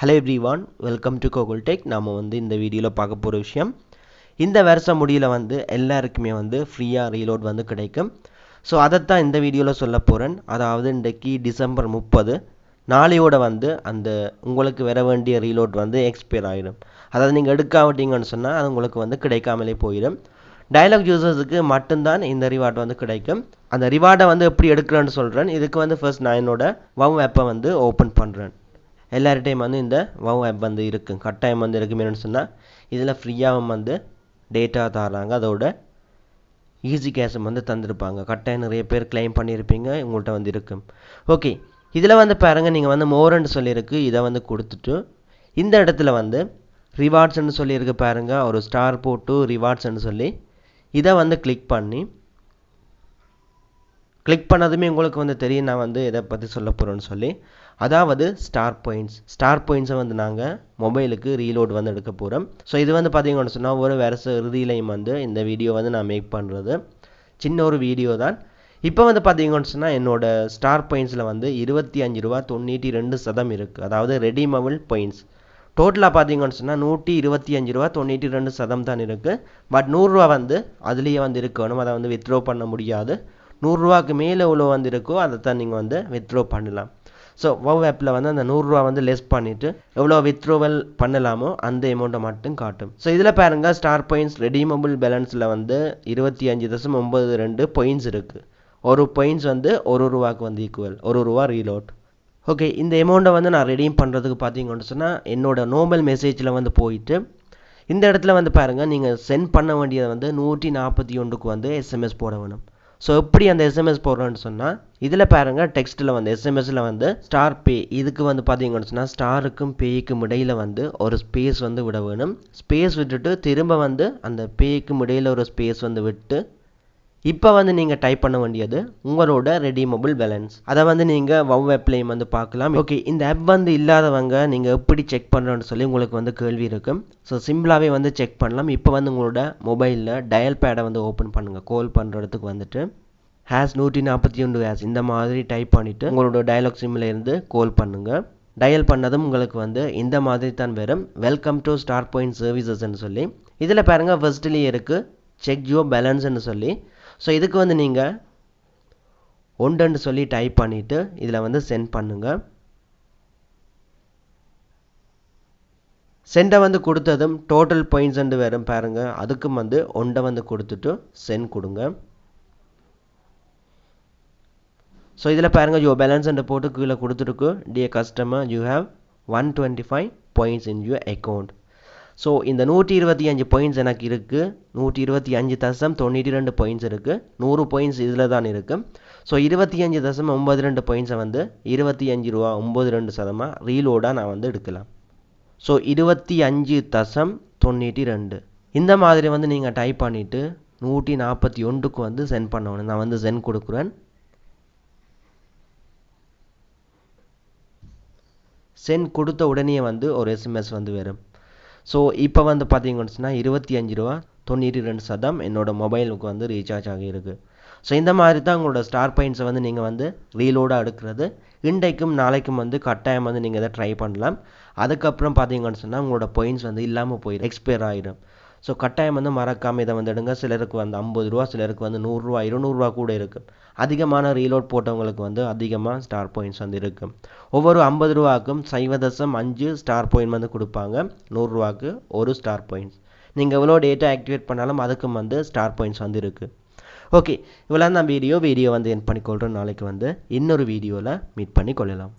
Hello everyone, welcome to Google Tech. நாம இந்த வீடியோல பார்க்க போற விஷயம் இந்த வருஷம் முடியல எல்லாருக்குமே ஃப்ரீயா ரீலோட் கிடைக்கும். ஸோ அதைத்தான் இந்த வீடியோல சொல்ல போறேன். அதாவது இன்றைக்கு டிசம்பர் 30 நாளையோட அந்த உங்களுக்கு வர வேண்டிய ரீலோட் எக்ஸ்பயர் ஆயிடும். அதாவது நீங்க எடுக்காவிட்டீங்கன்னு சொன்னா அது உங்களுக்கு கிடைக்காமலே போயிடும். டயலாக் யூசர்ஸுக்கு மட்டும்தான் இந்த ரிவார்ட் கிடைக்கும். அந்த ரிவார்டை எப்படி எடுக்கிறேன்னு சொல்றேன். இதுக்கு ஃபர்ஸ்ட் நான் என்னோட வவ் ஆப்பை ஓப்பன் பண்றேன். எல்லார்டையும் இந்த வவ் ஆப் இருக்குது, கட்டாயம் இருக்குமேனு சொன்னால் இதில் ஃப்ரீயாக டேட்டா தராங்க. அதோட ஈஸி கேஷும் தந்திருப்பாங்க. கட்டாயம் நிறைய பேர் கிளைம் பண்ணியிருப்பீங்க, உங்கள்கிட்ட இருக்கும். ஓகே, இதில் பாருங்கள், நீங்கள் மோர்ன்னு சொல்லியிருக்கு. இதை கொடுத்துட்டு இந்த இடத்துல ரிவார்ட்ஸ்ன்னு சொல்லியிருக்கு பாருங்கள். ஒரு ஸ்டார் போட்டு ரிவார்ட்ஸ்ன்னு சொல்லி இதை கிளிக் பண்ணி கிளிக் பண்ணதுமே உங்களுக்கு தெரியும் நான் எதை பற்றி சொல்ல போகிறேன்னு சொல்லி. அதாவது ஸ்டார் பாயிண்ட்ஸை நாங்கள் மொபைலுக்கு ரீலோட் எடுக்க போகிறோம். ஸோ இது பார்த்தீங்கன்னு சொன்னால் ஒரு வருஷ இறுதியிலையும் இந்த வீடியோ நான் மேக் பண்ணுறது சின்ன ஒரு வீடியோ தான். இப்போ பார்த்தீங்கன்னு சொன்னால் என்னோட ஸ்டார் பாயிண்ட்ஸில் $25.92 இருக்குது. அதாவது ரெடிமபிள் பாயிண்ட்ஸ் டோட்டலாக பார்த்தீங்கன்னு சொன்னால் $125.92 தான் இருக்குது. பட் $100 அதுலேயே இருக்கணும். அதை வித்ட்ரோ பண்ண முடியாது. $100க்கு மேலே எவ்வளோ இருக்கோ அதை தான் நீங்கள் வித்ட்ரோ பண்ணலாம். ஸோ வவ் ஆப்பில் அந்த $100 லெஸ் பண்ணிவிட்டு எவ்வளோ வித்ட்ரோவல் பண்ணலாமோ அந்த அமௌண்ட்டை மட்டும் காட்டும். ஸோ இதில் பாருங்கள், ஸ்டார் பாயிண்ட்ஸ் ரெடீமபிள் பேலன்ஸில் $25.92 பாயிண்ட்ஸ் இருக்குது. ஒரு பாயிண்ட்ஸ் $1 ஈக்குவல் $1 ரீலோட். ஓகே, இந்த அமௌண்ட்டை நான் ரெடீம் பண்ணுறதுக்கு பார்த்தீங்கன்னு சொன்னால் என்னோட நார்மல் மெசேஜில் போயிட்டு இந்த இடத்துல பாருங்கள், நீங்கள் சென்ட் பண்ண வேண்டியதை 141க்கு எஸ்எம்எஸ் போட வேணும். ஸோ எப்படி அந்த எஸ்எம்எஸ் போடுறோன்னு சொன்னால் இதில் பாருங்கள், டெக்ஸ்ட்டில் எஸ்எம்எஸில் ஸ்டார் பே இதுக்கு பார்த்தீங்கன்னு சொன்னால் ஸ்டாருக்கும் பேய்க்கும் இடையில் ஒரு ஸ்பேஸ் விட வேணும். ஸ்பேஸ் விட்டுட்டு திரும்ப அந்த பேய்க்கும் இடையில் ஒரு ஸ்பேஸ் விட்டு இப்போ நீங்கள் டைப் பண்ண வேண்டியது உங்களோட ரெடீமபிள் பேலன்ஸ். அதை நீங்கள் வவ் ஆப்லையும் பார்க்கலாம். ஓகே, இந்த ஆப் இல்லாதவங்க நீங்கள் எப்படி செக் பண்ணுறோன்னு சொல்லி உங்களுக்கு கேள்வி இருக்கும். ஸோ சிம்பிளாகவே செக் பண்ணலாம். இப்போ உங்களோட மொபைலில் டயல் பேடை ஓப்பன் பண்ணுங்கள். கால் பண்ணுறதுக்கு #141# இந்த மாதிரி டைப் பண்ணிவிட்டு உங்களோட டயலாக் சிம்மில் இருந்து கால் பண்ணுங்கள். டயல் பண்ணதும் உங்களுக்கு இந்த மாதிரி தான் வரும். வெல்கம் டு ஸ்டார் பாயிண்ட் சர்வீசஸ்ன்னு சொல்லி. இதில் பாருங்கள், ஃபர்ஸ்ட்லேயே இருக்குது செக் யுவர் பேலன்ஸ்ன்னு சொல்லி. ஸோ இதுக்கு நீங்கள் ஒன்றுன்னு சொல்லி டைப் பண்ணிவிட்டு இதில் சென்ட் பண்ணுங்கள். சென்டை கொடுத்ததும் டோட்டல் பாயிண்ட்ஸ் வரும் பாருங்கள். அதுக்கும் ஒன்றை கொடுத்துட்டு சென்ட் கொடுங்க. ஸோ இதில் பாருங்கள், யுவர் பேலன்ஸ் போட்டு கீழே கொடுத்துருக்கு. Dear customer, you have 125 points in your account. So இந்த 125 பாயிண்ட்ஸ் எனக்கு இருக்குது. 125.92 பாயிண்ட்ஸ் இருக்குது. 100 பாயிண்ட்ஸ் இதில் தான் இருக்குது. ஸோ 25.92 பாயிண்ட்ஸை $25.92 ரீலோடாக நான் எடுக்கலாம். ஸோ 25.92 இந்த மாதிரி நீங்கள் டைப் பண்ணிவிட்டு 141க்கு சென்ட் பண்ணணும். நான் சென்ட் கொடுக்குறேன். சென்ட் கொடுத்த உடனே ஒரு எஸ்எம்எஸ் வரும். ஸோ இப்போ பார்த்தீங்கன்னு சொன்னால் $25.92 என்னோட மொபைலுக்கு ரீசார்ஜ் ஆகியிருக்கு. ஸோ இந்த மாதிரி தான் உங்களோட ஸ்டார் பாயிண்ட்ஸை நீங்கள் ரீலோடாக எடுக்கிறது. இன்றைக்கும் நாளைக்கும் கட்டாயம் நீங்கள் இதை ட்ரை பண்ணலாம். அதுக்கப்புறம் பார்த்தீங்கன்னு சொன்னால் உங்களோட பாயிண்ட்ஸ் இல்லாமல் போயிடும், எக்ஸ்பயர் ஆகிடும். ஸோ கட்டாயம் மறக்காமல் இதை எடுங்க. சிலருக்கு $50, சிலருக்கு $100, $200 கூட இருக்குது. அதிகமான ரீலோட் போட்டவங்களுக்கு அதிகமாக ஸ்டார் பாயிண்ட்ஸ் இருக்கும். ஒவ்வொரு $50க்கும் 0.5 ஸ்டார் பாயிண்ட் கொடுப்பாங்க. $100க்கு ஒரு ஸ்டார் பாயிண்ட்ஸ். நீங்கள் எவ்வளோ டேட்டா ஆக்டிவேட் பண்ணாலும் அதுக்கும் ஸ்டார் பாயிண்ட்ஸ் இருக்குது. ஓகே, இவ்வளோ தான் வீடியோ என் பண்ணிக்கொள்கிறேன். நாளைக்கு இன்னொரு வீடியோவில் மீட் பண்ணி கொள்ளலாம்.